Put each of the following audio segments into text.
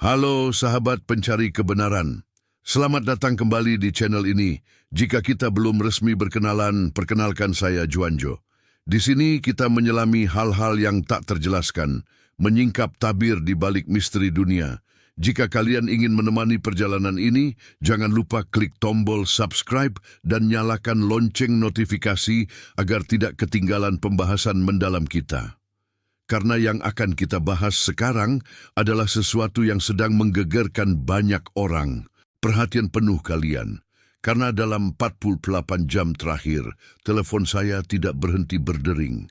Halo sahabat pencari kebenaran. Selamat datang kembali di channel ini. Jika kita belum resmi berkenalan, perkenalkan saya Juanjo. Di sini kita menyelami hal-hal yang tak terjelaskan, menyingkap tabir di balik misteri dunia. Jika kalian ingin menemani perjalanan ini, jangan lupa klik tombol subscribe dan nyalakan lonceng notifikasi agar tidak ketinggalan pembahasan mendalam kita. Karena yang akan kita bahas sekarang adalah sesuatu yang sedang menggegerkan banyak orang. Perhatian penuh kalian, karena dalam 48 jam terakhir, telepon saya tidak berhenti berdering.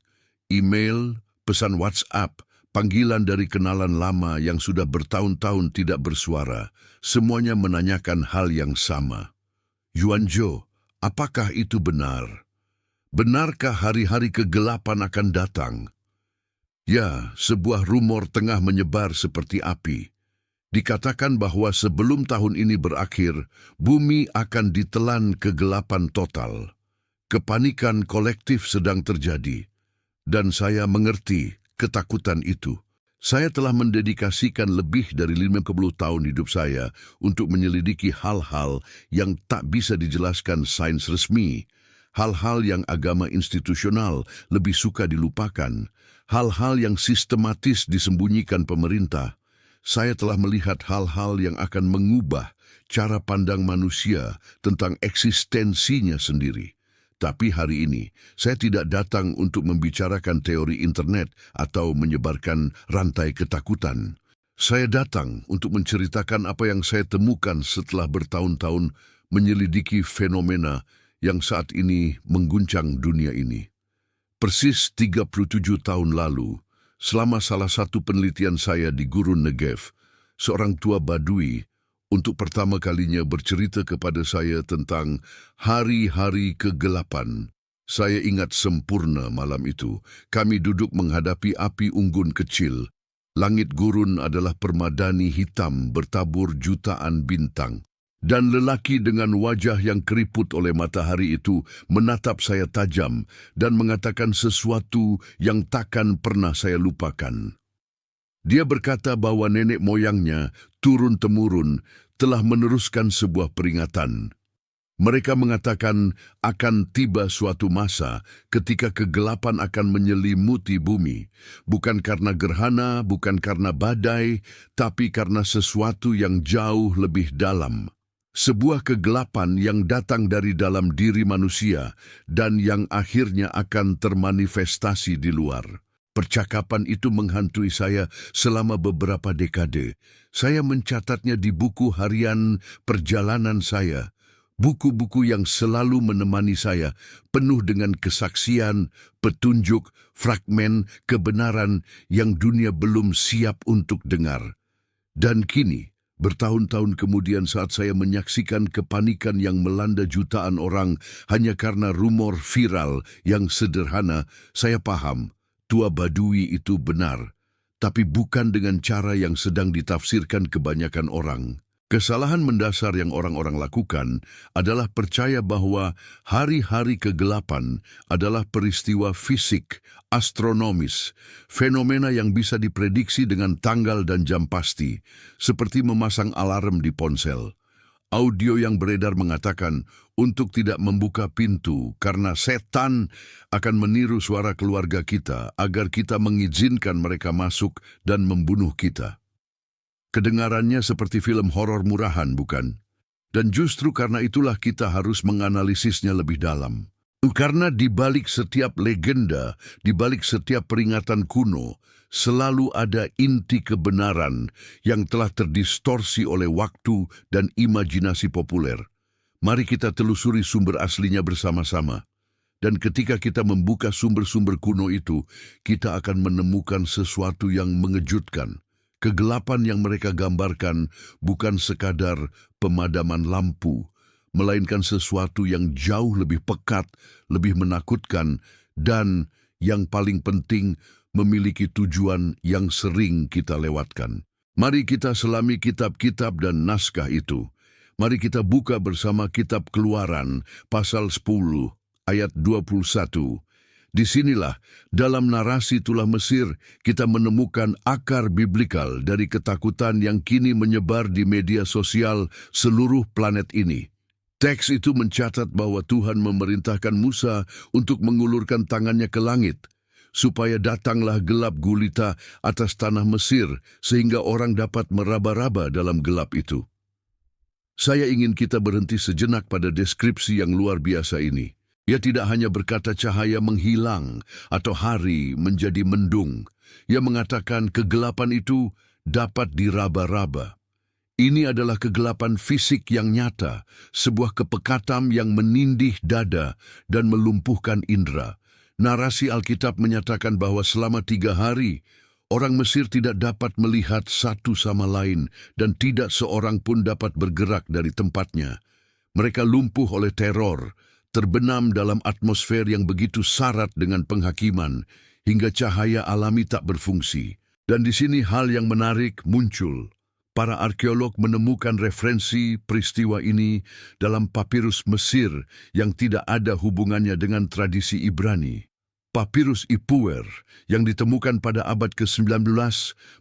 Email, pesan WhatsApp, panggilan dari kenalan lama yang sudah bertahun-tahun tidak bersuara, semuanya menanyakan hal yang sama. Juanjo, apakah itu benar? Benarkah hari-hari kegelapan akan datang? Ya, sebuah rumor tengah menyebar seperti api. Dikatakan bahwa sebelum tahun ini berakhir, bumi akan ditelan kegelapan total. Kepanikan kolektif sedang terjadi, dan saya mengerti ketakutan itu. Saya telah mendedikasikan lebih dari 50 tahun hidup saya untuk menyelidiki hal-hal yang tak bisa dijelaskan sains resmi, hal-hal yang agama institusional lebih suka dilupakan, hal-hal yang sistematis disembunyikan pemerintah. Saya telah melihat hal-hal yang akan mengubah cara pandang manusia tentang eksistensinya sendiri. Tapi hari ini, saya tidak datang untuk membicarakan teori internet atau menyebarkan rantai ketakutan. Saya datang untuk menceritakan apa yang saya temukan setelah bertahun-tahun menyelidiki fenomena yang saat ini mengguncang dunia ini. Persis 37 tahun lalu, selama salah satu penelitian saya di Gurun Negev, seorang tua Badui untuk pertama kalinya bercerita kepada saya tentang hari-hari kegelapan. Saya ingat sempurna malam itu. Kami duduk menghadapi api unggun kecil. Langit gurun adalah permadani hitam bertabur jutaan bintang. Dan lelaki dengan wajah yang keriput oleh matahari itu menatap saya tajam dan mengatakan sesuatu yang takkan pernah saya lupakan. Dia berkata bahwa nenek moyangnya, turun-temurun, telah meneruskan sebuah peringatan. Mereka mengatakan akan tiba suatu masa ketika kegelapan akan menyelimuti bumi, bukan karena gerhana, bukan karena badai, tapi karena sesuatu yang jauh lebih dalam. Sebuah kegelapan yang datang dari dalam diri manusia dan yang akhirnya akan termanifestasi di luar. Percakapan itu menghantui saya selama beberapa dekade. Saya mencatatnya di buku harian perjalanan saya. Buku-buku yang selalu menemani saya, penuh dengan kesaksian, petunjuk, fragmen, kebenaran yang dunia belum siap untuk dengar. Dan kini, bertahun-tahun kemudian saat saya menyaksikan kepanikan yang melanda jutaan orang hanya karena rumor viral yang sederhana, saya paham. Tua Badui itu benar, tapi bukan dengan cara yang sedang ditafsirkan kebanyakan orang. Kesalahan mendasar yang orang-orang lakukan adalah percaya bahwa hari-hari kegelapan adalah peristiwa fisik, astronomis, fenomena yang bisa diprediksi dengan tanggal dan jam pasti, seperti memasang alarm di ponsel. Audio yang beredar mengatakan untuk tidak membuka pintu karena setan akan meniru suara keluarga kita agar kita mengizinkan mereka masuk dan membunuh kita. Kedengarannya seperti film horor murahan, bukan? Dan justru karena itulah kita harus menganalisisnya lebih dalam. Karena di balik setiap legenda, di balik setiap peringatan kuno, selalu ada inti kebenaran yang telah terdistorsi oleh waktu dan imajinasi populer. Mari kita telusuri sumber aslinya bersama-sama. Dan ketika kita membuka sumber-sumber kuno itu, kita akan menemukan sesuatu yang mengejutkan. Kegelapan yang mereka gambarkan bukan sekadar pemadaman lampu, melainkan sesuatu yang jauh lebih pekat, lebih menakutkan, dan yang paling penting, memiliki tujuan yang sering kita lewatkan. Mari kita selami kitab-kitab dan naskah itu. Mari kita buka bersama kitab Keluaran, pasal 10, ayat 21. Disinilah, dalam narasi tulah Mesir, kita menemukan akar biblikal dari ketakutan yang kini menyebar di media sosial seluruh planet ini. Teks itu mencatat bahwa Tuhan memerintahkan Musa untuk mengulurkan tangannya ke langit, supaya datanglah gelap gulita atas tanah Mesir, sehingga orang dapat meraba-raba dalam gelap itu. Saya ingin kita berhenti sejenak pada deskripsi yang luar biasa ini. Ia tidak hanya berkata cahaya menghilang atau hari menjadi mendung. Ia mengatakan kegelapan itu dapat diraba-raba. Ini adalah kegelapan fisik yang nyata, sebuah kepekatan yang menindih dada dan melumpuhkan indera. Narasi Alkitab menyatakan bahwa selama 3 hari, orang Mesir tidak dapat melihat satu sama lain dan tidak seorang pun dapat bergerak dari tempatnya. Mereka lumpuh oleh teror, terbenam dalam atmosfer yang begitu syarat dengan penghakiman, hingga cahaya alami tak berfungsi. Dan di sini hal yang menarik muncul. Para arkeolog menemukan referensi peristiwa ini dalam papirus Mesir yang tidak ada hubungannya dengan tradisi Ibrani. Papirus Ipuwer yang ditemukan pada abad ke-19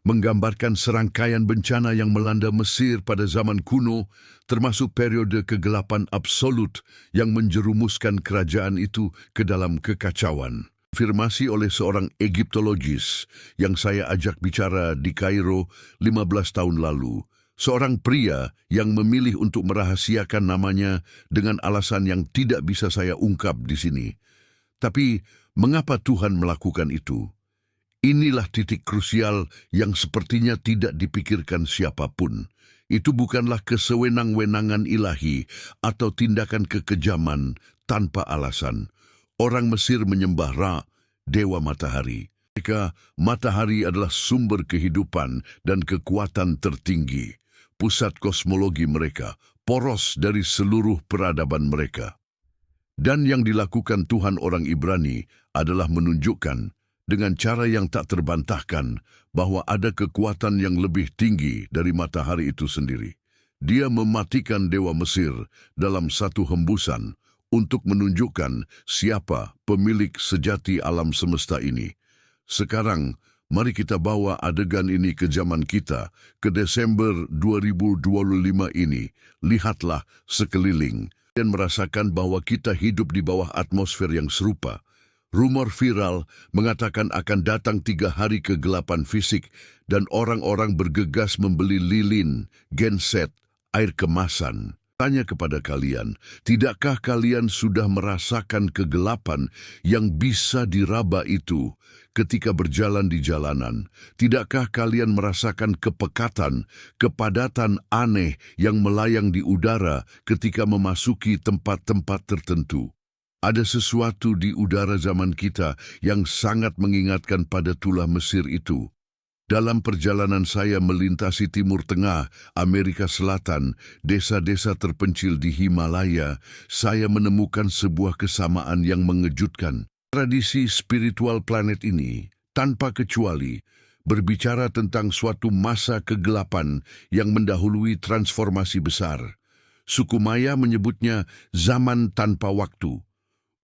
menggambarkan serangkaian bencana yang melanda Mesir pada zaman kuno, termasuk periode kegelapan absolut yang menjerumuskan kerajaan itu ke dalam kekacauan. Konfirmasi oleh seorang Egiptologis yang saya ajak bicara di Kairo 15 tahun lalu, seorang pria yang memilih untuk merahasiakan namanya dengan alasan yang tidak bisa saya ungkap di sini. Tapi, mengapa Tuhan melakukan itu? Inilah titik krusial yang sepertinya tidak dipikirkan siapapun. Itu bukanlah kesewenang-wenangan ilahi atau tindakan kekejaman tanpa alasan. Orang Mesir menyembah Ra, dewa matahari. Mereka, matahari adalah sumber kehidupan dan kekuatan tertinggi. Pusat kosmologi mereka, poros dari seluruh peradaban mereka. Dan yang dilakukan Tuhan orang Ibrani adalah menunjukkan dengan cara yang tak terbantahkan bahwa ada kekuatan yang lebih tinggi dari matahari itu sendiri. Dia mematikan dewa Mesir dalam satu hembusan untuk menunjukkan siapa pemilik sejati alam semesta ini. Sekarang, mari kita bawa adegan ini ke zaman kita, ke Desember 2025 ini. Lihatlah sekeliling dan merasakan bahwa kita hidup di bawah atmosfer yang serupa. Rumor viral mengatakan akan datang 3 hari kegelapan fisik dan orang-orang bergegas membeli lilin, genset, air kemasan. Tanya kepada kalian, tidakkah kalian sudah merasakan kegelapan yang bisa diraba itu ketika berjalan di jalanan? Tidakkah kalian merasakan kepekatan, kepadatan aneh yang melayang di udara ketika memasuki tempat-tempat tertentu? Ada sesuatu di udara zaman kita yang sangat mengingatkan pada tulah Mesir itu. Dalam perjalanan saya melintasi Timur Tengah, Amerika Selatan, desa-desa terpencil di Himalaya, saya menemukan sebuah kesamaan yang mengejutkan. Tradisi spiritual planet ini, tanpa kecuali, berbicara tentang suatu masa kegelapan yang mendahului transformasi besar. Suku Maya menyebutnya zaman tanpa waktu.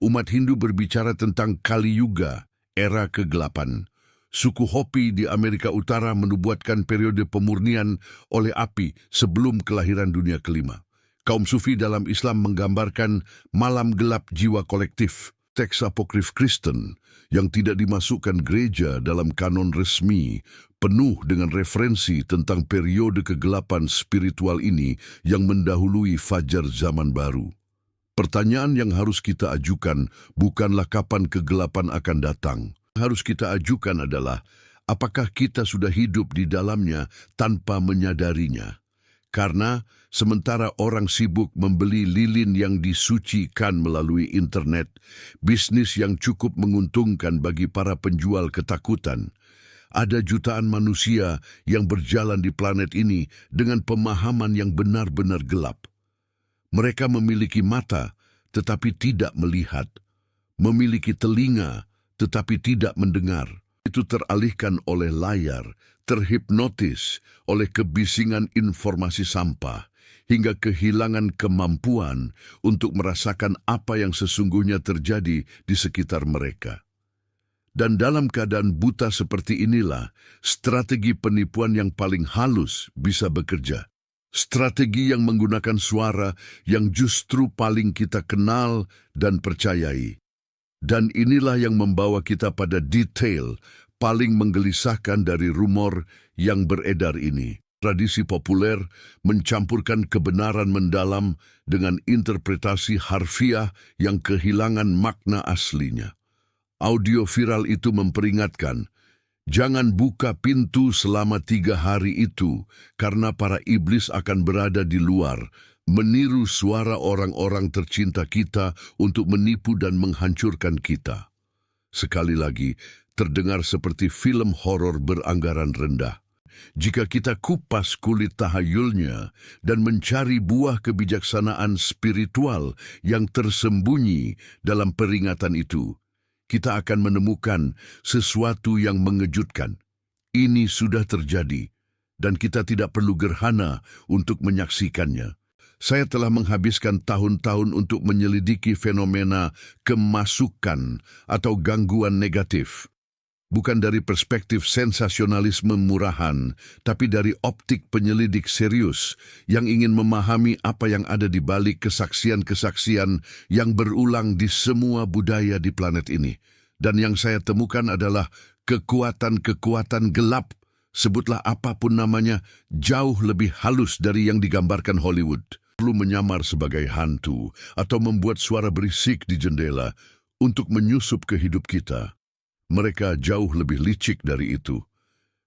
Umat Hindu berbicara tentang Kali Yuga, era kegelapan. Suku Hopi di Amerika Utara menubuatkan periode pemurnian oleh api sebelum kelahiran dunia kelima. Kaum Sufi dalam Islam menggambarkan malam gelap jiwa kolektif. Teks apokrif Kristen yang tidak dimasukkan gereja dalam kanon resmi, penuh dengan referensi tentang periode kegelapan spiritual ini yang mendahului fajar zaman baru. Pertanyaan yang harus kita ajukan bukanlah kapan kegelapan akan datang. Yang harus kita ajukan adalah, apakah kita sudah hidup di dalamnya tanpa menyadarinya? Karena sementara orang sibuk membeli lilin yang disucikan melalui internet, bisnis yang cukup menguntungkan bagi para penjual ketakutan, ada jutaan manusia yang berjalan di planet ini dengan pemahaman yang benar-benar gelap. Mereka memiliki mata, tetapi tidak melihat. Memiliki telinga, tetapi tidak mendengar. Itu teralihkan oleh layar, terhipnotis oleh kebisingan informasi sampah, hingga kehilangan kemampuan untuk merasakan apa yang sesungguhnya terjadi di sekitar mereka. Dan dalam keadaan buta seperti inilah, strategi penipuan yang paling halus bisa bekerja. Strategi yang menggunakan suara yang justru paling kita kenal dan percayai. Dan inilah yang membawa kita pada detail paling menggelisahkan dari rumor yang beredar ini. Tradisi populer mencampurkan kebenaran mendalam dengan interpretasi harfiah yang kehilangan makna aslinya. Audio viral itu memperingatkan, jangan buka pintu selama 3 hari itu karena para iblis akan berada di luar, meniru suara orang-orang tercinta kita untuk menipu dan menghancurkan kita. Sekali lagi, terdengar seperti film horor beranggaran rendah. Jika kita kupas kulit tahayulnya dan mencari buah kebijaksanaan spiritual yang tersembunyi dalam peringatan itu, kita akan menemukan sesuatu yang mengejutkan. Ini sudah terjadi, dan kita tidak perlu gerhana untuk menyaksikannya. Saya telah menghabiskan tahun-tahun untuk menyelidiki fenomena kemasukan atau gangguan negatif. Bukan dari perspektif sensasionalisme murahan, tapi dari optik penyelidik serius yang ingin memahami apa yang ada di balik kesaksian-kesaksian yang berulang di semua budaya di planet ini. Dan yang saya temukan adalah kekuatan-kekuatan gelap, sebutlah apapun namanya, jauh lebih halus dari yang digambarkan Hollywood. Perlu menyamar sebagai hantu atau membuat suara berisik di jendela untuk menyusup ke hidup kita. Mereka jauh lebih licik dari itu.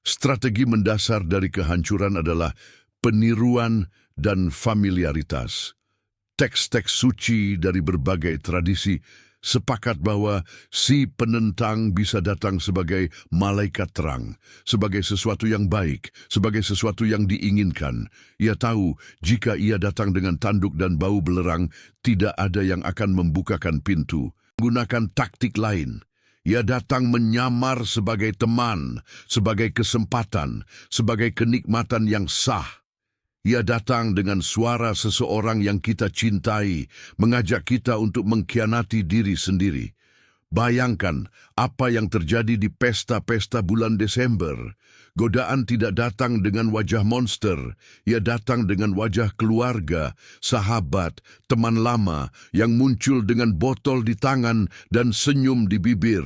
Strategi mendasar dari kehancuran adalah peniruan dan familiaritas. Teks-teks suci dari berbagai tradisi sepakat bahwa si penentang bisa datang sebagai malaikat terang, sebagai sesuatu yang baik, sebagai sesuatu yang diinginkan. Ia tahu jika ia datang dengan tanduk dan bau belerang, tidak ada yang akan membukakan pintu. Gunakan taktik lain. Ia datang menyamar sebagai teman, sebagai kesempatan, sebagai kenikmatan yang sah. Ia datang dengan suara seseorang yang kita cintai, mengajak kita untuk mengkhianati diri sendiri. Bayangkan apa yang terjadi di pesta-pesta bulan Desember. Godaan tidak datang dengan wajah monster, ia datang dengan wajah keluarga, sahabat, teman lama yang muncul dengan botol di tangan dan senyum di bibir.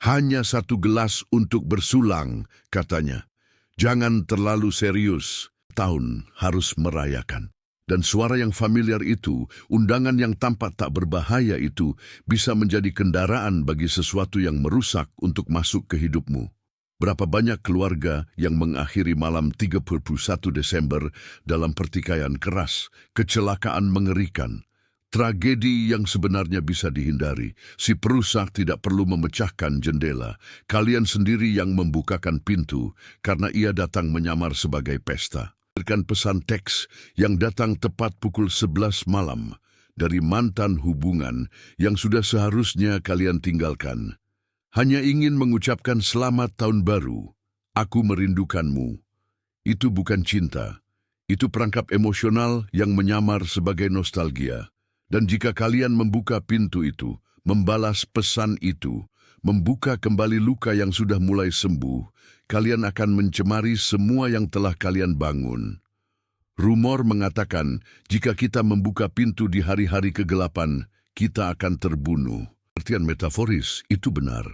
Hanya 1 gelas untuk bersulang, katanya. Jangan terlalu serius, tahun harus merayakan. Dan suara yang familiar itu, undangan yang tampak tak berbahaya itu, bisa menjadi kendaraan bagi sesuatu yang merusak untuk masuk ke hidupmu. Berapa banyak keluarga yang mengakhiri malam 31 Desember dalam pertikaian keras, kecelakaan mengerikan, tragedi yang sebenarnya bisa dihindari. Si perusak tidak perlu memecahkan jendela, kalian sendiri yang membukakan pintu karena ia datang menyamar sebagai pesta. Berikan pesan teks yang datang tepat pukul 11 malam dari mantan hubungan yang sudah seharusnya kalian tinggalkan. Hanya ingin mengucapkan selamat tahun baru. Aku merindukanmu. Itu bukan cinta. Itu perangkap emosional yang menyamar sebagai nostalgia. Dan jika kalian membuka pintu itu, membalas pesan itu, membuka kembali luka yang sudah mulai sembuh, kalian akan mencemari semua yang telah kalian bangun. Rumor mengatakan, jika kita membuka pintu di hari-hari kegelapan, kita akan terbunuh. Artian metaforis itu benar.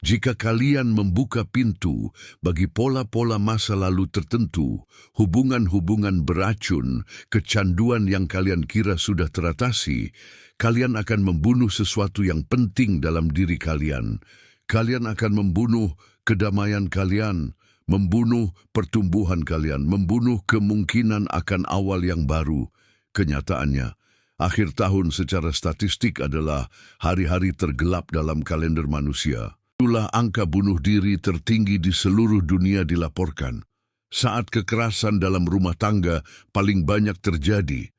Jika kalian membuka pintu bagi pola-pola masa lalu tertentu, hubungan-hubungan beracun, kecanduan yang kalian kira sudah teratasi, kalian akan membunuh sesuatu yang penting dalam diri kalian. Kalian akan membunuh kedamaian kalian, membunuh pertumbuhan kalian, membunuh kemungkinan akan awal yang baru. Kenyataannya, akhir tahun secara statistik adalah hari-hari tergelap dalam kalender manusia. Itulah angka bunuh diri tertinggi di seluruh dunia dilaporkan. Saat kekerasan dalam rumah tangga paling banyak terjadi.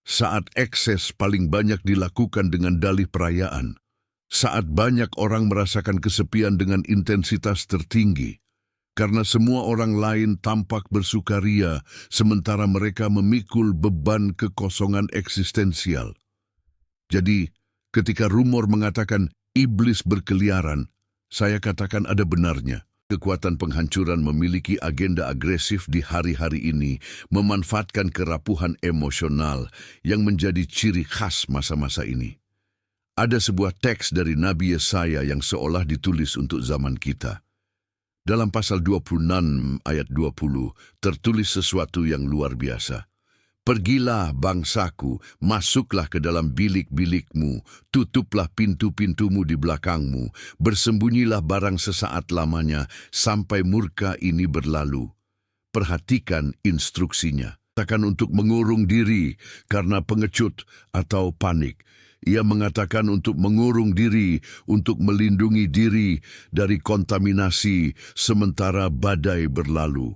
Saat ekses paling banyak dilakukan dengan dalih perayaan. Saat banyak orang merasakan kesepian dengan intensitas tertinggi. Karena semua orang lain tampak bersukaria, sementara mereka memikul beban kekosongan eksistensial. Jadi, ketika rumor mengatakan iblis berkeliaran, Saya katakan ada benarnya. Kekuatan penghancuran memiliki agenda agresif di hari-hari ini, memanfaatkan kerapuhan emosional yang menjadi ciri khas masa-masa ini. Ada sebuah teks dari Nabi Yesaya yang seolah ditulis untuk zaman kita. Dalam pasal 26 ayat 20 tertulis sesuatu yang luar biasa. Pergilah bangsaku, masuklah ke dalam bilik-bilikmu, tutuplah pintu-pintumu di belakangmu, bersembunyilah barang sesaat lamanya sampai murka ini berlalu. Perhatikan instruksinya. Katakan untuk mengurung diri karena pengecut atau panik. Ia mengatakan untuk mengurung diri, untuk melindungi diri dari kontaminasi sementara badai berlalu.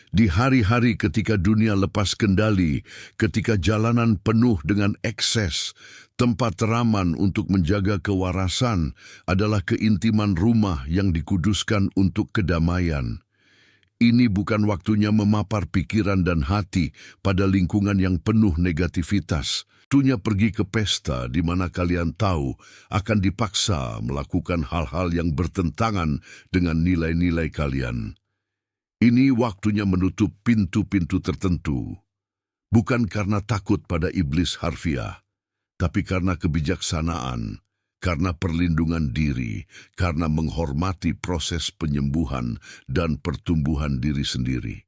Di hari-hari ketika dunia lepas kendali, ketika jalanan penuh dengan ekses, tempat teraman untuk menjaga kewarasan adalah keintiman rumah yang dikuduskan untuk kedamaian. Ini bukan waktunya memapar pikiran dan hati pada lingkungan yang penuh negativitas. Waktunya pergi ke pesta di mana kalian tahu akan dipaksa melakukan hal-hal yang bertentangan dengan nilai-nilai kalian. Ini waktunya menutup pintu-pintu tertentu, bukan karena takut pada iblis harfiah, tapi karena kebijaksanaan, karena perlindungan diri, karena menghormati proses penyembuhan dan pertumbuhan diri sendiri.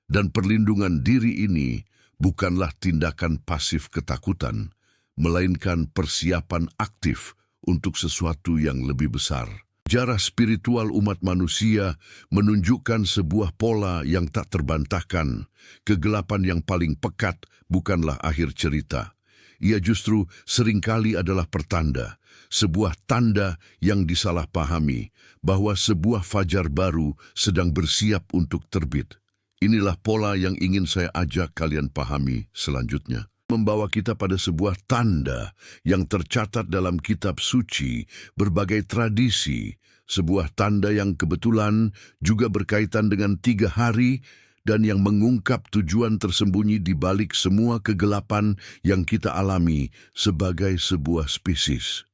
Dan perlindungan diri ini bukanlah tindakan pasif ketakutan, melainkan persiapan aktif untuk sesuatu yang lebih besar. Sejarah spiritual umat manusia menunjukkan sebuah pola yang tak terbantahkan. Kegelapan yang paling pekat bukanlah akhir cerita. Ia justru seringkali adalah pertanda, sebuah tanda yang disalahpahami bahwa sebuah fajar baru sedang bersiap untuk terbit. Inilah pola yang ingin saya ajak kalian pahami selanjutnya. Membawa kita pada sebuah tanda yang tercatat dalam kitab suci, berbagai tradisi, sebuah tanda yang kebetulan juga berkaitan dengan 3 hari dan yang mengungkap tujuan tersembunyi di balik semua kegelapan yang kita alami sebagai sebuah spesies.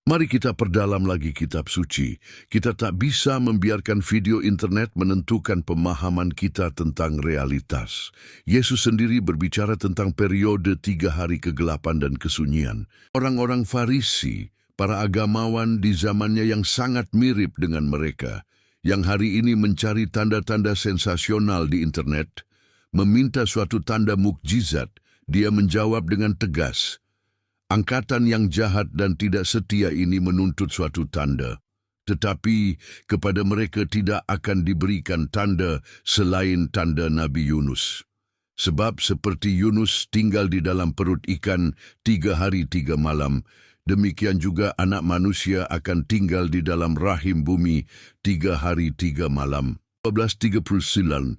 Mari kita perdalam lagi kitab suci. Kita tak bisa membiarkan video internet menentukan pemahaman kita tentang realitas. Yesus sendiri berbicara tentang periode 3 hari kegelapan dan kesunyian. Orang-orang Farisi, para agamawan di zamannya yang sangat mirip dengan mereka, yang hari ini mencari tanda-tanda sensasional di internet, meminta suatu tanda mukjizat, dia menjawab dengan tegas, angkatan yang jahat dan tidak setia ini menuntut suatu tanda, tetapi kepada mereka tidak akan diberikan tanda selain tanda Nabi Yunus. Sebab seperti Yunus tinggal di dalam perut ikan 3 hari 3 malam, demikian juga anak manusia akan tinggal di dalam rahim bumi 3 hari 3 malam. 12:39-40.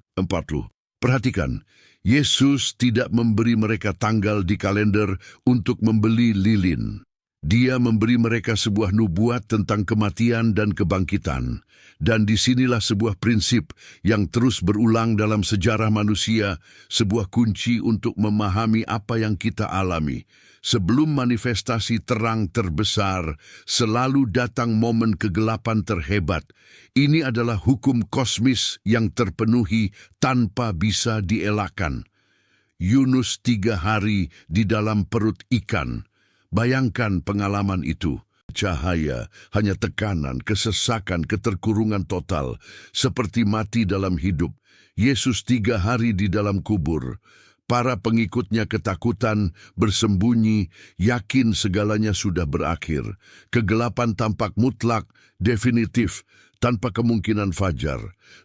Perhatikan, Yesus tidak memberi mereka tanggal di kalender untuk membeli lilin. Dia memberi mereka sebuah nubuat tentang kematian dan kebangkitan. Dan disinilah sebuah prinsip yang terus berulang dalam sejarah manusia, sebuah kunci untuk memahami apa yang kita alami. Sebelum manifestasi terang terbesar, selalu datang momen kegelapan terhebat. Ini adalah hukum kosmis yang terpenuhi tanpa bisa dielakkan. Yunus 3 hari di dalam perut ikan. Bayangkan pengalaman itu. Cahaya, hanya tekanan, kesesakan, keterkurungan total. Seperti mati dalam hidup. Yesus 3 hari di dalam kubur. Para pengikutnya ketakutan, bersembunyi, yakin segalanya sudah berakhir. Kegelapan tampak mutlak, definitif, tanpa kemungkinan fajar.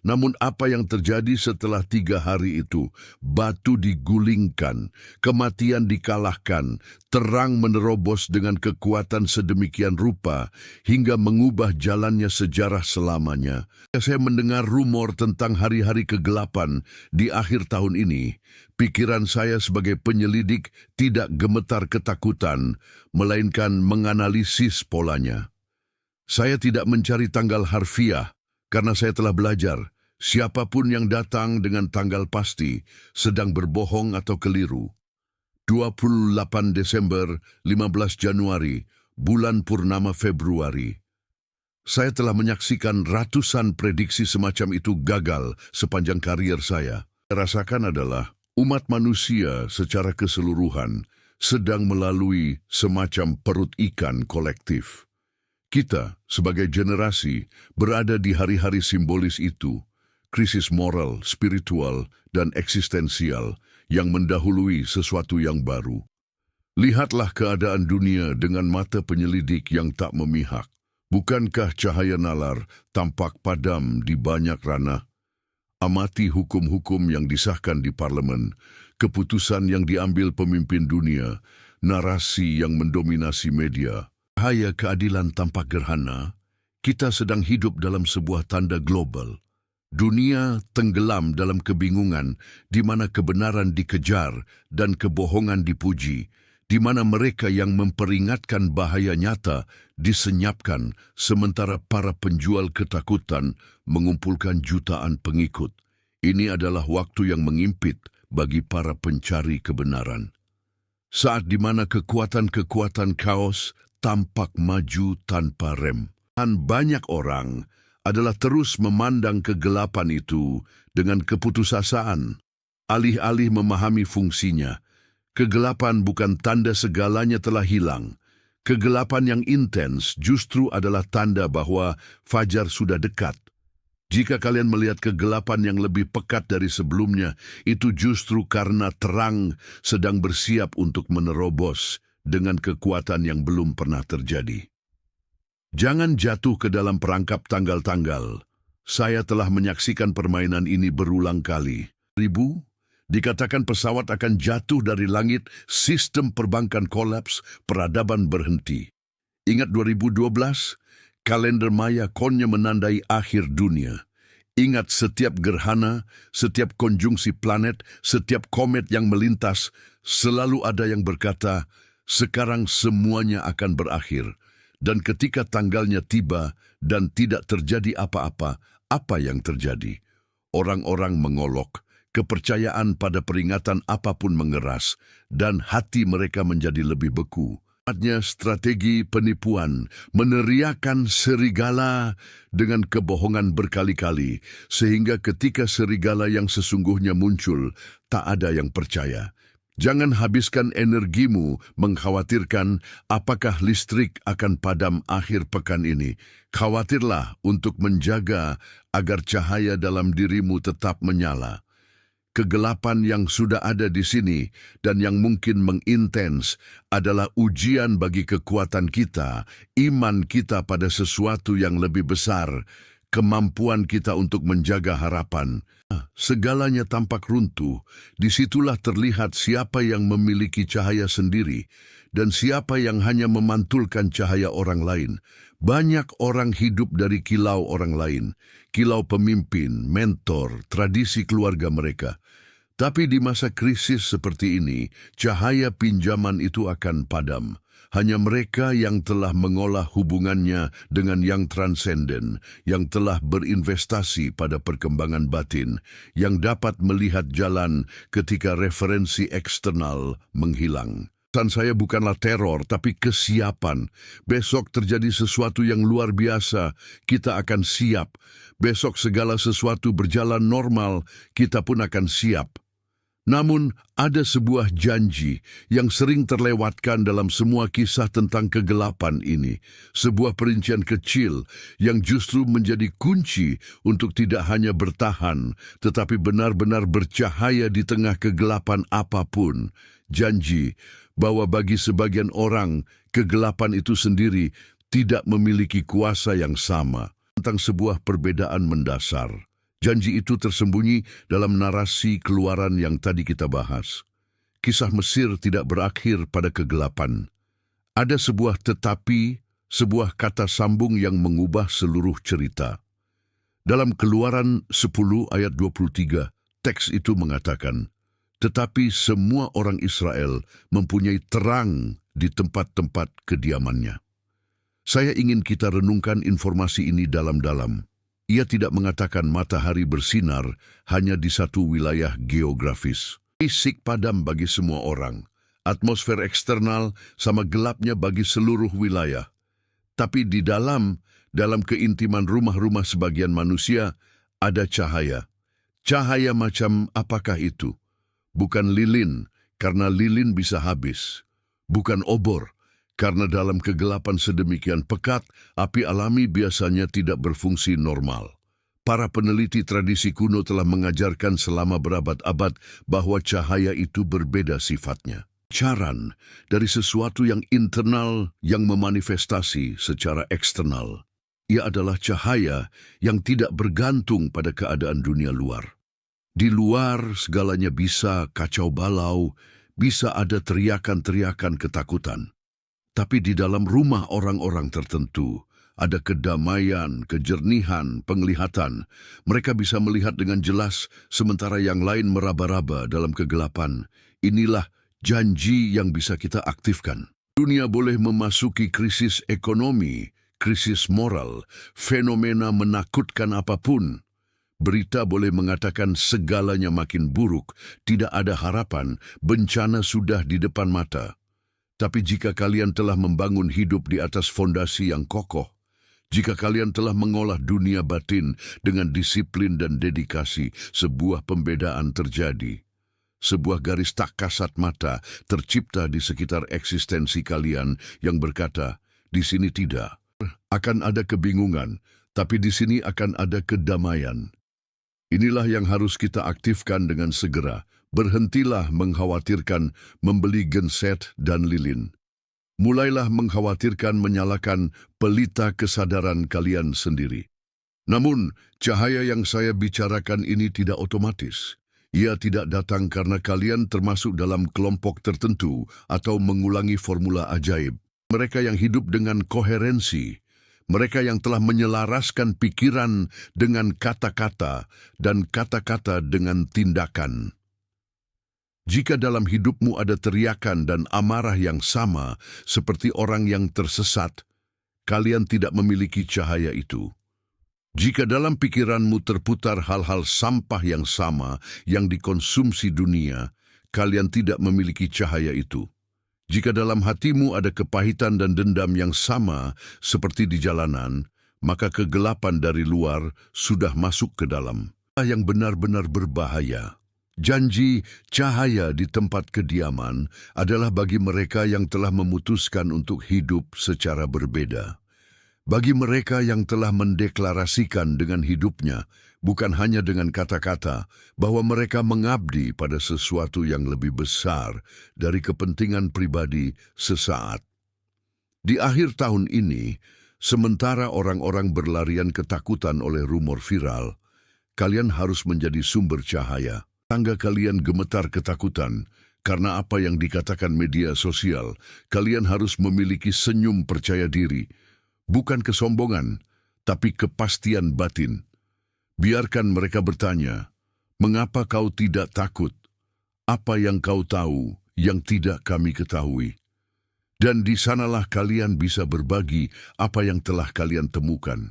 Namun apa yang terjadi setelah 3 hari itu? Batu digulingkan, kematian dikalahkan, terang menerobos dengan kekuatan sedemikian rupa, hingga mengubah jalannya sejarah selamanya. Saya mendengar rumor tentang hari-hari kegelapan di akhir tahun ini. Pikiran saya sebagai penyelidik tidak gemetar ketakutan, melainkan menganalisis polanya. Saya tidak mencari tanggal harfiah, karena saya telah belajar, siapapun yang datang dengan tanggal pasti sedang berbohong atau keliru. 28 Desember, 15 Januari, bulan purnama Februari. Saya telah menyaksikan ratusan prediksi semacam itu gagal sepanjang karier saya. Rasakan adalah umat manusia secara keseluruhan sedang melalui semacam perut ikan kolektif. Kita, sebagai generasi, berada di hari-hari simbolis itu, krisis moral, spiritual, dan eksistensial yang mendahului sesuatu yang baru. Lihatlah keadaan dunia dengan mata penyelidik yang tak memihak. Bukankah cahaya nalar tampak padam di banyak ranah? Amati hukum-hukum yang disahkan di parlemen, keputusan yang diambil pemimpin dunia, narasi yang mendominasi media. Cahaya keadilan tampak gerhana, kita sedang hidup dalam sebuah tanda global. Dunia tenggelam dalam kebingungan di mana kebenaran dikejar dan kebohongan dipuji, di mana mereka yang memperingatkan bahaya nyata disenyapkan, sementara para penjual ketakutan mengumpulkan jutaan pengikut. Ini adalah waktu yang mengimpit bagi para pencari kebenaran. Saat di mana kekuatan-kekuatan kaos tampak maju tanpa rem. Dan banyak orang adalah terus memandang kegelapan itu dengan keputusasaan, alih-alih memahami fungsinya. Kegelapan bukan tanda segalanya telah hilang. Kegelapan yang intens justru adalah tanda bahwa fajar sudah dekat. Jika kalian melihat kegelapan yang lebih pekat dari sebelumnya, itu justru karena terang sedang bersiap untuk menerobos dengan kekuatan yang belum pernah terjadi. Jangan jatuh ke dalam perangkap tanggal-tanggal. Saya telah menyaksikan permainan ini berulang kali. Dikatakan pesawat akan jatuh dari langit, sistem perbankan kolaps, peradaban berhenti. Ingat 2012? Kalender Maya konnya menandai akhir dunia. Ingat setiap gerhana, setiap konjungsi planet, setiap komet yang melintas, selalu ada yang berkata, sekarang semuanya akan berakhir. Dan ketika tanggalnya tiba dan tidak terjadi apa-apa, apa yang terjadi? Orang-orang mengolok. Kepercayaan pada peringatan apapun mengeras, dan hati mereka menjadi lebih beku. Artinya strategi penipuan, meneriakan serigala dengan kebohongan berkali-kali, sehingga ketika serigala yang sesungguhnya muncul, tak ada yang percaya. Jangan habiskan energimu mengkhawatirkan apakah listrik akan padam akhir pekan ini. Khawatirlah untuk menjaga agar cahaya dalam dirimu tetap menyala. Kegelapan yang sudah ada di sini dan yang mungkin mengintens adalah ujian bagi kekuatan kita, iman kita pada sesuatu yang lebih besar, kemampuan kita untuk menjaga harapan. Segalanya tampak runtuh, disitulah terlihat siapa yang memiliki cahaya sendiri dan siapa yang hanya memantulkan cahaya orang lain. Banyak orang hidup dari kilau orang lain, kilau pemimpin, mentor, tradisi keluarga mereka. Tapi di masa krisis seperti ini, cahaya pinjaman itu akan padam. Hanya mereka yang telah mengolah hubungannya dengan yang transenden, yang telah berinvestasi pada perkembangan batin, yang dapat melihat jalan ketika referensi eksternal menghilang. Pesan saya bukanlah teror, tapi kesiapan. Besok terjadi sesuatu yang luar biasa, kita akan siap. Besok segala sesuatu berjalan normal, kita pun akan siap. Namun, ada sebuah janji yang sering terlewatkan dalam semua kisah tentang kegelapan ini. Sebuah perincian kecil yang justru menjadi kunci untuk tidak hanya bertahan, tetapi benar-benar bercahaya di tengah kegelapan apapun. Janji bahwa bagi sebagian orang, kegelapan itu sendiri tidak memiliki kuasa yang sama. Tentang sebuah perbedaan mendasar. Janji itu tersembunyi dalam narasi keluaran yang tadi kita bahas. Kisah Mesir tidak berakhir pada kegelapan. Ada sebuah tetapi, sebuah kata sambung yang mengubah seluruh cerita. Dalam Keluaran 10 ayat 23, teks itu mengatakan, tetapi semua orang Israel mempunyai terang di tempat-tempat kediamannya. Saya ingin kita renungkan informasi ini dalam-dalam. Ia tidak mengatakan matahari bersinar hanya di satu wilayah geografis. Fisik padam bagi semua orang. Atmosfer eksternal sama gelapnya bagi seluruh wilayah. Tapi di dalam Dalam keintiman rumah-rumah sebagian manusia, ada cahaya. Cahaya macam apakah itu? Bukan lilin, karena lilin bisa habis. Bukan obor, karena dalam kegelapan sedemikian pekat, api alami biasanya tidak berfungsi normal. Para peneliti tradisi kuno telah mengajarkan selama berabad-abad bahwa cahaya itu berbeda sifatnya. Caran dari sesuatu yang internal yang memanifestasi secara eksternal. Ia adalah cahaya yang tidak bergantung pada keadaan dunia luar. Di luar segalanya bisa kacau balau, bisa ada teriakan-teriakan ketakutan. Tapi di dalam rumah orang-orang tertentu, ada kedamaian, kejernihan, penglihatan. Mereka bisa melihat dengan jelas, sementara yang lain meraba-raba dalam kegelapan. Inilah janji yang bisa kita aktifkan. Dunia boleh memasuki krisis ekonomi, krisis moral, fenomena menakutkan apapun. Berita boleh mengatakan segalanya makin buruk, tidak ada harapan, bencana sudah di depan mata. Tapi jika kalian telah membangun hidup di atas fondasi yang kokoh, jika kalian telah mengolah dunia batin dengan disiplin dan dedikasi, sebuah pembedaan terjadi. Sebuah garis tak kasat mata tercipta di sekitar eksistensi kalian yang berkata, di sini tidak. Akan ada kebingungan, tapi di sini akan ada kedamaian. Inilah yang harus kita aktifkan dengan segera. Berhentilah mengkhawatirkan membeli genset dan lilin. Mulailah mengkhawatirkan menyalakan pelita kesadaran kalian sendiri. Namun, cahaya yang saya bicarakan ini tidak otomatis. Ia tidak datang karena kalian termasuk dalam kelompok tertentu atau mengulangi formula ajaib. Mereka yang hidup dengan koherensi, mereka yang telah menyelaraskan pikiran dengan kata-kata dan kata-kata dengan tindakan. Jika dalam hidupmu ada teriakan dan amarah yang sama seperti orang yang tersesat, kalian tidak memiliki cahaya itu. Jika dalam pikiranmu terputar hal-hal sampah yang sama yang dikonsumsi dunia, kalian tidak memiliki cahaya itu. Jika dalam hatimu ada kepahitan dan dendam yang sama seperti di jalanan, maka kegelapan dari luar sudah masuk ke dalam. Yang benar-benar berbahaya. Janji cahaya di tempat kediaman adalah bagi mereka yang telah memutuskan untuk hidup secara berbeda. Bagi mereka yang telah mendeklarasikan dengan hidupnya, bukan hanya dengan kata-kata, bahwa mereka mengabdi pada sesuatu yang lebih besar dari kepentingan pribadi sesaat. Di akhir tahun ini, sementara orang-orang berlarian ketakutan oleh rumor viral, kalian harus menjadi sumber cahaya. Tangga kalian gemetar ketakutan karena apa yang dikatakan media sosial. Kalian harus memiliki senyum percaya diri, bukan kesombongan, tapi kepastian batin. Biarkan mereka bertanya, mengapa kau tidak takut? Apa yang kau tahu yang tidak kami ketahui? Dan di sanalah kalian bisa berbagi apa yang telah kalian temukan.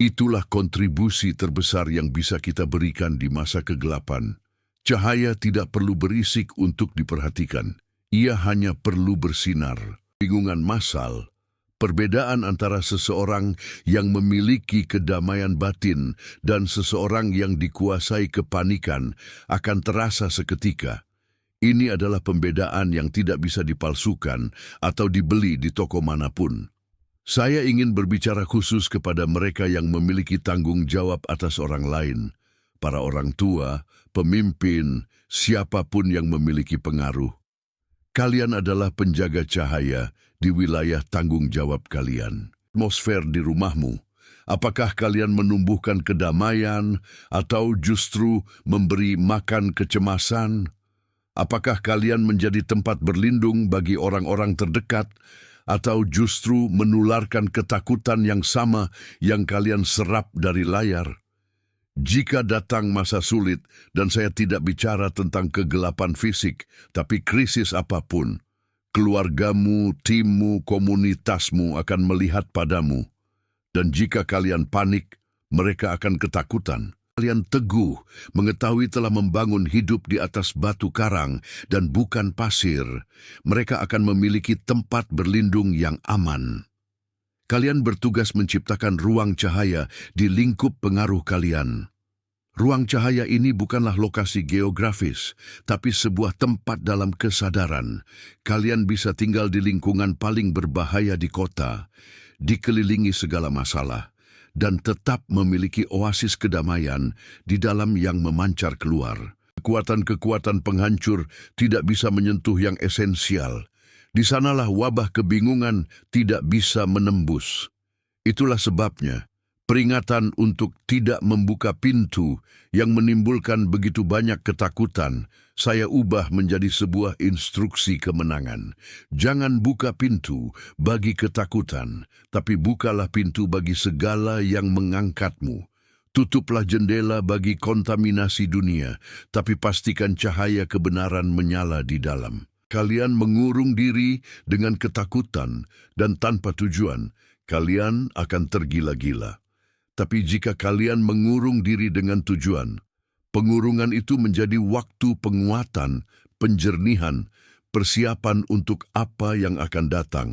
Itulah kontribusi terbesar yang bisa kita berikan di masa kegelapan. Cahaya tidak perlu berisik untuk diperhatikan. Ia hanya perlu bersinar. Bingungan massal, perbedaan antara seseorang yang memiliki kedamaian batin dan seseorang yang dikuasai kepanikan akan terasa seketika. Ini adalah pembedaan yang tidak bisa dipalsukan atau dibeli di toko manapun. Saya ingin berbicara khusus kepada mereka yang memiliki tanggung jawab atas orang lain. Para orang tua, pemimpin, siapapun yang memiliki pengaruh. Kalian adalah penjaga cahaya di wilayah tanggung jawab kalian. Atmosfer di rumahmu, apakah kalian menumbuhkan kedamaian atau justru memberi makan kecemasan? Apakah kalian menjadi tempat berlindung bagi orang-orang terdekat atau justru menularkan ketakutan yang sama yang kalian serap dari layar? Jika datang masa sulit, dan saya tidak bicara tentang kegelapan fisik, tapi krisis apapun, keluargamu, timmu, komunitasmu akan melihat padamu. Dan jika kalian panik, mereka akan ketakutan. Kalian teguh, mengetahui telah membangun hidup di atas batu karang dan bukan pasir. Mereka akan memiliki tempat berlindung yang aman. Kalian bertugas menciptakan ruang cahaya di lingkup pengaruh kalian. Ruang cahaya ini bukanlah lokasi geografis, tapi sebuah tempat dalam kesadaran. Kalian bisa tinggal di lingkungan paling berbahaya di kota, dikelilingi segala masalah, dan tetap memiliki oasis kedamaian di dalam yang memancar keluar. Kekuatan-kekuatan penghancur tidak bisa menyentuh yang esensial. Di sanalah wabah kebingungan tidak bisa menembus. Itulah sebabnya, peringatan untuk tidak membuka pintu yang menimbulkan begitu banyak ketakutan, saya ubah menjadi sebuah instruksi kemenangan. Jangan buka pintu bagi ketakutan, tapi bukalah pintu bagi segala yang mengangkatmu. Tutuplah jendela bagi kontaminasi dunia, tapi pastikan cahaya kebenaran menyala di dalam. Kalian mengurung diri dengan ketakutan dan tanpa tujuan, kalian akan tergila-gila. Tapi jika kalian mengurung diri dengan tujuan, pengurungan itu menjadi waktu penguatan, penjernihan, persiapan untuk apa yang akan datang.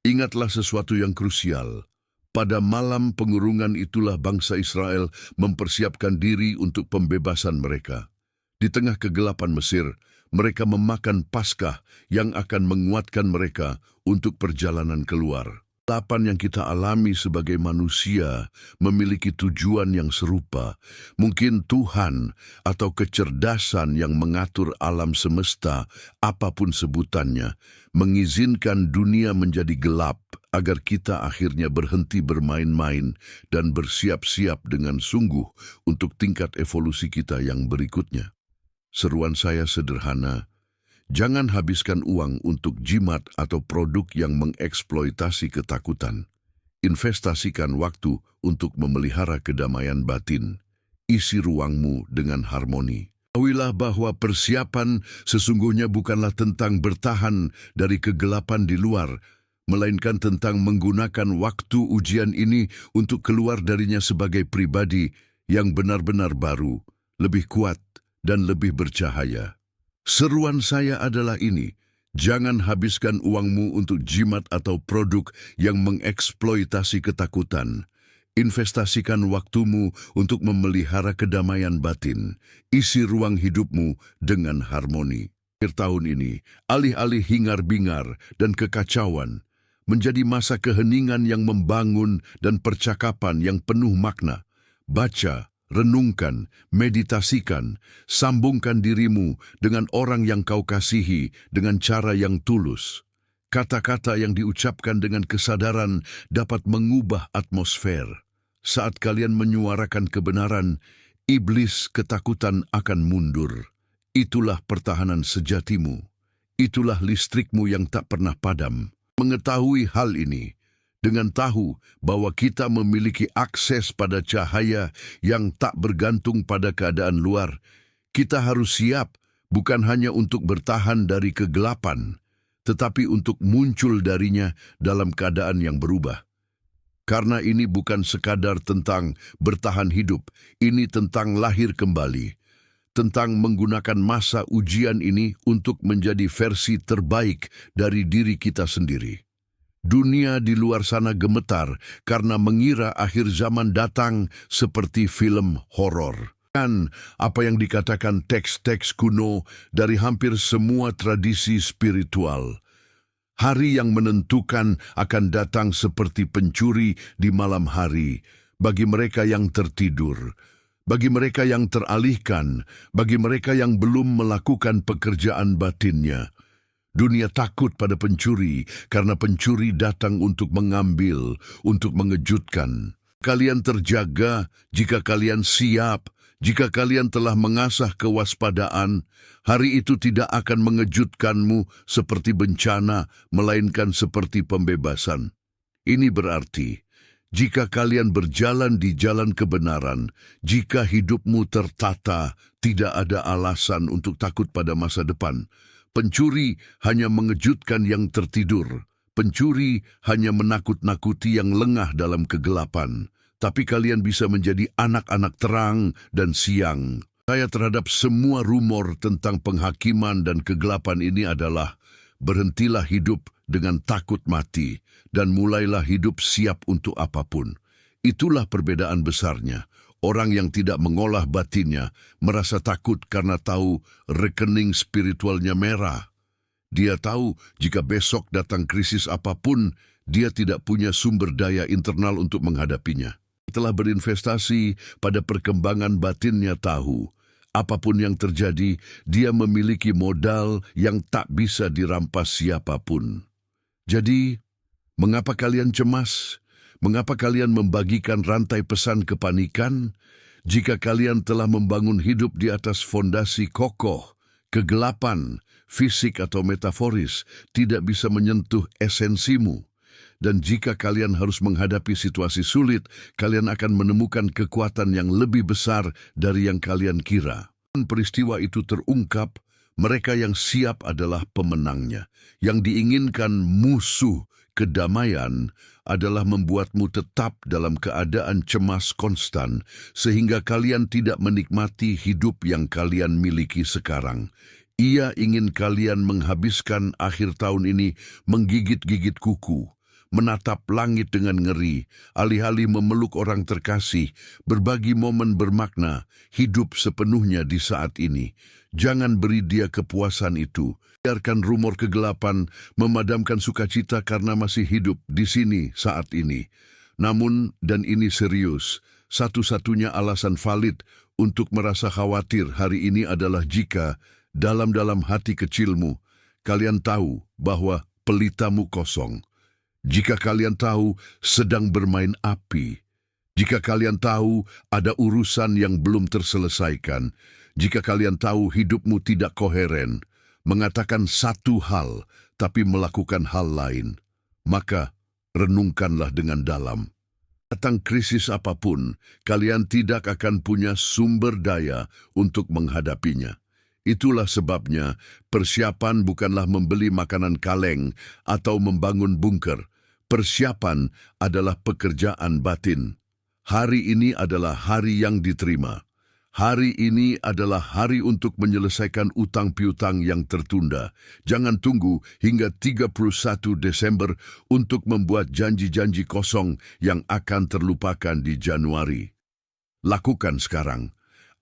Ingatlah sesuatu yang krusial. Pada malam pengurungan itulah bangsa Israel mempersiapkan diri untuk pembebasan mereka. Di tengah kegelapan Mesir, mereka memakan Paskah yang akan menguatkan mereka untuk perjalanan keluar. Kegelapan yang kita alami sebagai manusia memiliki tujuan yang serupa. Mungkin Tuhan atau kecerdasan yang mengatur alam semesta, apapun sebutannya, mengizinkan dunia menjadi gelap agar kita akhirnya berhenti bermain-main dan bersiap-siap dengan sungguh untuk tingkat evolusi kita yang berikutnya. Seruan saya sederhana. Jangan habiskan uang untuk jimat atau produk yang mengeksploitasi ketakutan. Investasikan waktu untuk memelihara kedamaian batin. Isi ruangmu dengan harmoni. Ketahuilah bahwa persiapan sesungguhnya bukanlah tentang bertahan dari kegelapan di luar, melainkan tentang menggunakan waktu ujian ini untuk keluar darinya sebagai pribadi yang benar-benar baru, lebih kuat, dan lebih bercahaya. Seruan saya adalah ini, jangan habiskan uangmu untuk jimat atau produk yang mengeksploitasi ketakutan. Investasikan waktumu untuk memelihara kedamaian batin. Isi ruang hidupmu dengan harmoni. Akhir tahun ini, alih-alih hingar-bingar dan kekacauan, menjadi masa keheningan yang membangun dan percakapan yang penuh makna. Baca, renungkan, meditasikan, sambungkan dirimu dengan orang yang kau kasihi dengan cara yang tulus. Kata-kata yang diucapkan dengan kesadaran dapat mengubah atmosfer. Saat kalian menyuarakan kebenaran, iblis ketakutan akan mundur. Itulah pertahanan sejatimu. Itulah listrikmu yang tak pernah padam. Mengetahui hal ini, dengan tahu bahwa kita memiliki akses pada cahaya yang tak bergantung pada keadaan luar, kita harus siap bukan hanya untuk bertahan dari kegelapan, tetapi untuk muncul darinya dalam keadaan yang berubah. Karena ini bukan sekadar tentang bertahan hidup, ini tentang lahir kembali, tentang menggunakan masa ujian ini untuk menjadi versi terbaik dari diri kita sendiri. Dunia di luar sana gemetar karena mengira akhir zaman datang seperti film horor. Dan apa yang dikatakan teks-teks kuno dari hampir semua tradisi spiritual. Hari yang menentukan akan datang seperti pencuri di malam hari bagi mereka yang tertidur, bagi mereka yang teralihkan, bagi mereka yang belum melakukan pekerjaan batinnya. Dunia takut pada pencuri karena pencuri datang untuk mengambil, untuk mengejutkan. Kalian terjaga jika kalian siap, jika kalian telah mengasah kewaspadaan. Hari itu tidak akan mengejutkanmu seperti bencana, melainkan seperti pembebasan. Ini berarti, jika kalian berjalan di jalan kebenaran, jika hidupmu tertata, tidak ada alasan untuk takut pada masa depan. Pencuri hanya mengejutkan yang tertidur. Pencuri hanya menakut-nakuti yang lengah dalam kegelapan. Tapi kalian bisa menjadi anak-anak terang dan siang. Saya terhadap semua rumor tentang penghakiman dan kegelapan ini adalah berhentilah hidup dengan takut mati, dan mulailah hidup siap untuk apapun. Itulah perbedaan besarnya. Orang yang tidak mengolah batinnya merasa takut karena tahu rekening spiritualnya merah. Dia tahu jika besok datang krisis apapun, dia tidak punya sumber daya internal untuk menghadapinya. Telah berinvestasi pada perkembangan batinnya tahu, apapun yang terjadi, dia memiliki modal yang tak bisa dirampas siapapun. Jadi, mengapa kalian cemas? Mengapa kalian membagikan rantai pesan kepanikan? Jika kalian telah membangun hidup di atas fondasi kokoh, kegelapan, fisik atau metaforis, tidak bisa menyentuh esensimu. Dan jika kalian harus menghadapi situasi sulit, kalian akan menemukan kekuatan yang lebih besar dari yang kalian kira. Peristiwa itu terungkap, mereka yang siap adalah pemenangnya. Yang diinginkan musuh kedamaian adalah membuatmu tetap dalam keadaan cemas konstan, sehingga kalian tidak menikmati hidup yang kalian miliki sekarang. Ia ingin kalian menghabiskan akhir tahun ini menggigit-gigit kuku, menatap langit dengan ngeri, alih-alih memeluk orang terkasih, berbagi momen bermakna, hidup sepenuhnya di saat ini. Jangan beri dia kepuasan itu. Biarkan rumor kegelapan memadamkan sukacita karena masih hidup di sini saat ini. Namun, dan ini serius, satu-satunya alasan valid untuk merasa khawatir hari ini adalah jika, dalam-dalam hati kecilmu, kalian tahu bahwa pelitamu kosong. Jika kalian tahu sedang bermain api, jika kalian tahu ada urusan yang belum terselesaikan, jika kalian tahu hidupmu tidak koheren, mengatakan satu hal tapi melakukan hal lain, maka renungkanlah dengan dalam. Datang krisis apapun, kalian tidak akan punya sumber daya untuk menghadapinya. Itulah sebabnya persiapan bukanlah membeli makanan kaleng atau membangun bunker. Persiapan adalah pekerjaan batin. Hari ini adalah hari yang diterima. Hari ini adalah hari untuk menyelesaikan utang piutang yang tertunda. Jangan tunggu hingga 31 Desember untuk membuat janji-janji kosong yang akan terlupakan di Januari. Lakukan sekarang.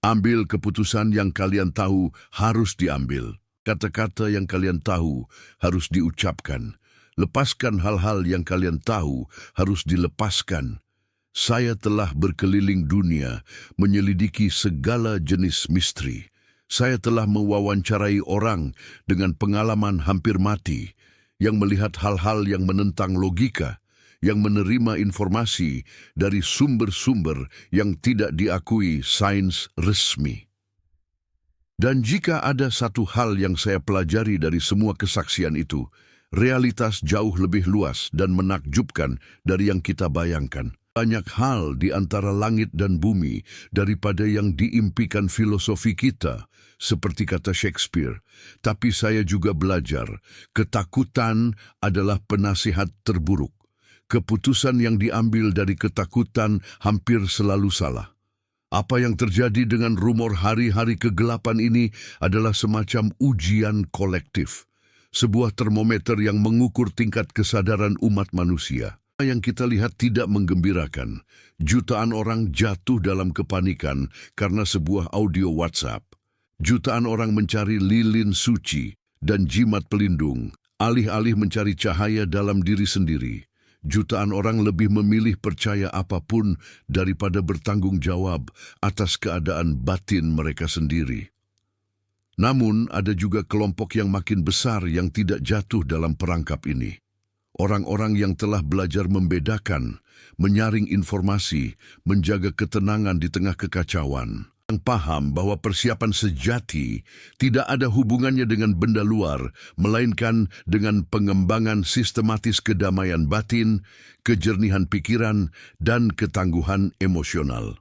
Ambil keputusan yang kalian tahu harus diambil. Kata-kata yang kalian tahu harus diucapkan. Lepaskan hal-hal yang kalian tahu harus dilepaskan. Saya telah berkeliling dunia, menyelidiki segala jenis misteri. Saya telah mewawancarai orang dengan pengalaman hampir mati, yang melihat hal-hal yang menentang logika, yang menerima informasi dari sumber-sumber yang tidak diakui sains resmi. Dan jika ada satu hal yang saya pelajari dari semua kesaksian itu, realitas jauh lebih luas dan menakjubkan dari yang kita bayangkan. Banyak hal di antara langit dan bumi daripada yang diimpikan filosofi kita, seperti kata Shakespeare. Tapi saya juga belajar, ketakutan adalah penasihat terburuk. Keputusan yang diambil dari ketakutan hampir selalu salah. Apa yang terjadi dengan rumor hari-hari kegelapan ini adalah semacam ujian kolektif. Sebuah termometer yang mengukur tingkat kesadaran umat manusia. Yang kita lihat tidak menggembirakan. Jutaan orang jatuh dalam kepanikan karena sebuah audio WhatsApp. Jutaan orang mencari lilin suci dan jimat pelindung, alih-alih mencari cahaya dalam diri sendiri. Jutaan orang lebih memilih percaya apapun daripada bertanggung jawab atas keadaan batin mereka sendiri. Namun, ada juga kelompok yang makin besar yang tidak jatuh dalam perangkap ini. Orang-orang yang telah belajar membedakan, menyaring informasi, menjaga ketenangan di tengah kekacauan. Yang paham bahwa persiapan sejati tidak ada hubungannya dengan benda luar, melainkan dengan pengembangan sistematis kedamaian batin, kejernihan pikiran, dan ketangguhan emosional.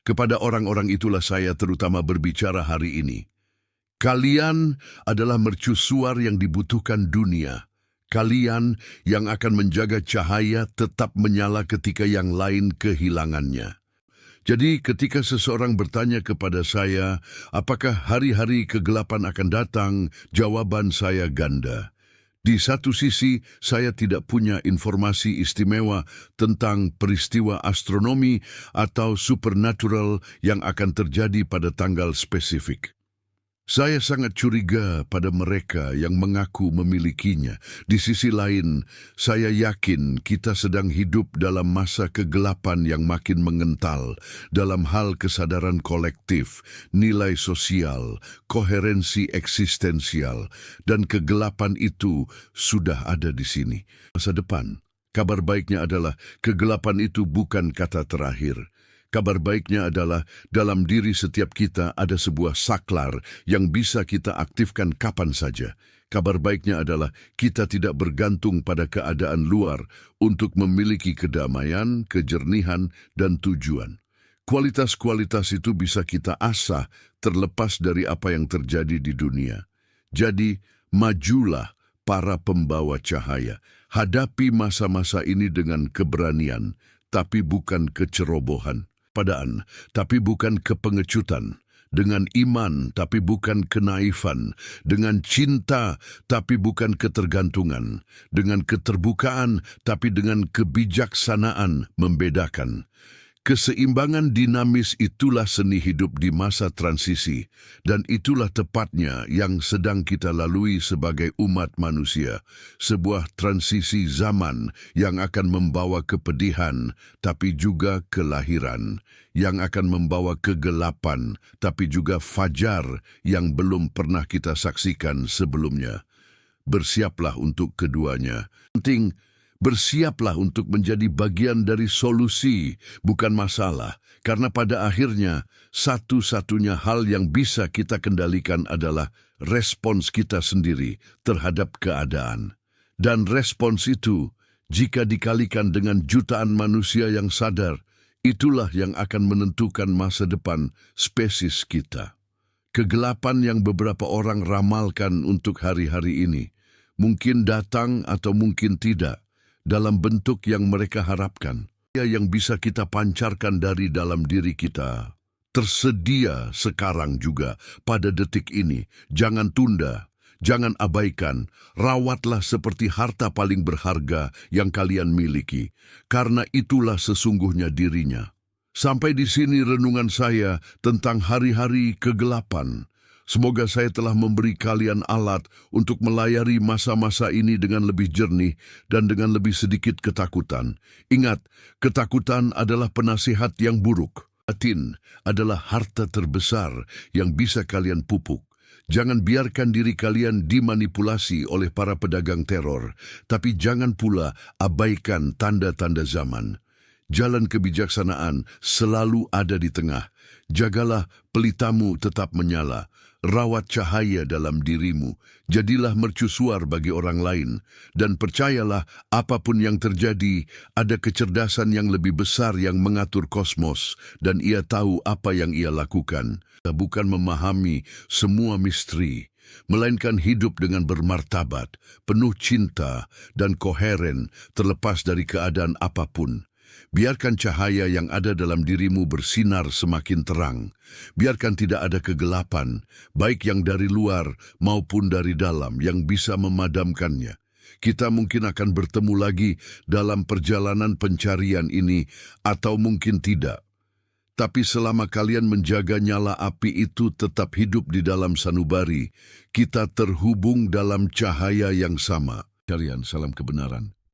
Kepada orang-orang itulah saya terutama berbicara hari ini. Kalian adalah mercusuar yang dibutuhkan dunia. Kalian yang akan menjaga cahaya tetap menyala ketika yang lain kehilangannya. Jadi ketika seseorang bertanya kepada saya, apakah hari-hari kegelapan akan datang, jawaban saya ganda. Di satu sisi, saya tidak punya informasi istimewa tentang peristiwa astronomi atau supernatural yang akan terjadi pada tanggal spesifik. Saya sangat curiga pada mereka yang mengaku memilikinya. Di sisi lain, saya yakin kita sedang hidup dalam masa kegelapan yang makin mengental dalam hal kesadaran kolektif, nilai sosial, koherensi eksistensial, dan kegelapan itu sudah ada di sini. Masa depan, kabar baiknya adalah kegelapan itu bukan kata terakhir. Kabar baiknya adalah dalam diri setiap kita ada sebuah saklar yang bisa kita aktifkan kapan saja. Kabar baiknya adalah kita tidak bergantung pada keadaan luar untuk memiliki kedamaian, kejernihan, dan tujuan. Kualitas-kualitas itu bisa kita asah terlepas dari apa yang terjadi di dunia. Jadi, majulah para pembawa cahaya. Hadapi masa-masa ini dengan keberanian, tapi bukan kecerobohan. Padaan, tapi bukan kepengecutan, dengan iman, tapi bukan kenaifan, dengan cinta, tapi bukan ketergantungan, dengan keterbukaan, tapi dengan kebijaksanaan membedakan. Keseimbangan dinamis itulah seni hidup di masa transisi, dan itulah tepatnya yang sedang kita lalui sebagai umat manusia. Sebuah transisi zaman yang akan membawa kepedihan, tapi juga kelahiran, yang akan membawa kegelapan, tapi juga fajar yang belum pernah kita saksikan sebelumnya. Bersiaplah untuk keduanya. Penting, bersiaplah untuk menjadi bagian dari solusi, bukan masalah. Karena pada akhirnya, satu-satunya hal yang bisa kita kendalikan adalah respons kita sendiri terhadap keadaan. Dan respons itu, jika dikalikan dengan jutaan manusia yang sadar, itulah yang akan menentukan masa depan spesies kita. Kegelapan yang beberapa orang ramalkan untuk hari-hari ini, mungkin datang atau mungkin tidak, dalam bentuk yang mereka harapkan, yang bisa kita pancarkan dari dalam diri kita. Tersedia sekarang juga, pada detik ini. Jangan tunda, jangan abaikan, rawatlah seperti harta paling berharga yang kalian miliki, karena itulah sesungguhnya dirinya. Sampai di sini renungan saya tentang hari-hari kegelapan. Semoga saya telah memberi kalian alat untuk melayari masa-masa ini dengan lebih jernih dan dengan lebih sedikit ketakutan. Ingat, ketakutan adalah penasihat yang buruk. Batin adalah harta terbesar yang bisa kalian pupuk. Jangan biarkan diri kalian dimanipulasi oleh para pedagang teror, tapi jangan pula abaikan tanda-tanda zaman. Jalan kebijaksanaan selalu ada di tengah. Jagalah pelitamu tetap menyala. Rawat cahaya dalam dirimu, jadilah mercusuar bagi orang lain, dan percayalah apapun yang terjadi, ada kecerdasan yang lebih besar yang mengatur kosmos, dan ia tahu apa yang ia lakukan. Bukan memahami semua misteri, melainkan hidup dengan bermartabat, penuh cinta, dan koheren terlepas dari keadaan apapun. Biarkan cahaya yang ada dalam dirimu bersinar semakin terang. Biarkan tidak ada kegelapan, baik yang dari luar maupun dari dalam, yang bisa memadamkannya. Kita mungkin akan bertemu lagi dalam perjalanan pencarian ini, atau mungkin tidak. Tapi selama kalian menjaga nyala api itu tetap hidup di dalam sanubari, kita terhubung dalam cahaya yang sama. Kalian, salam kebenaran.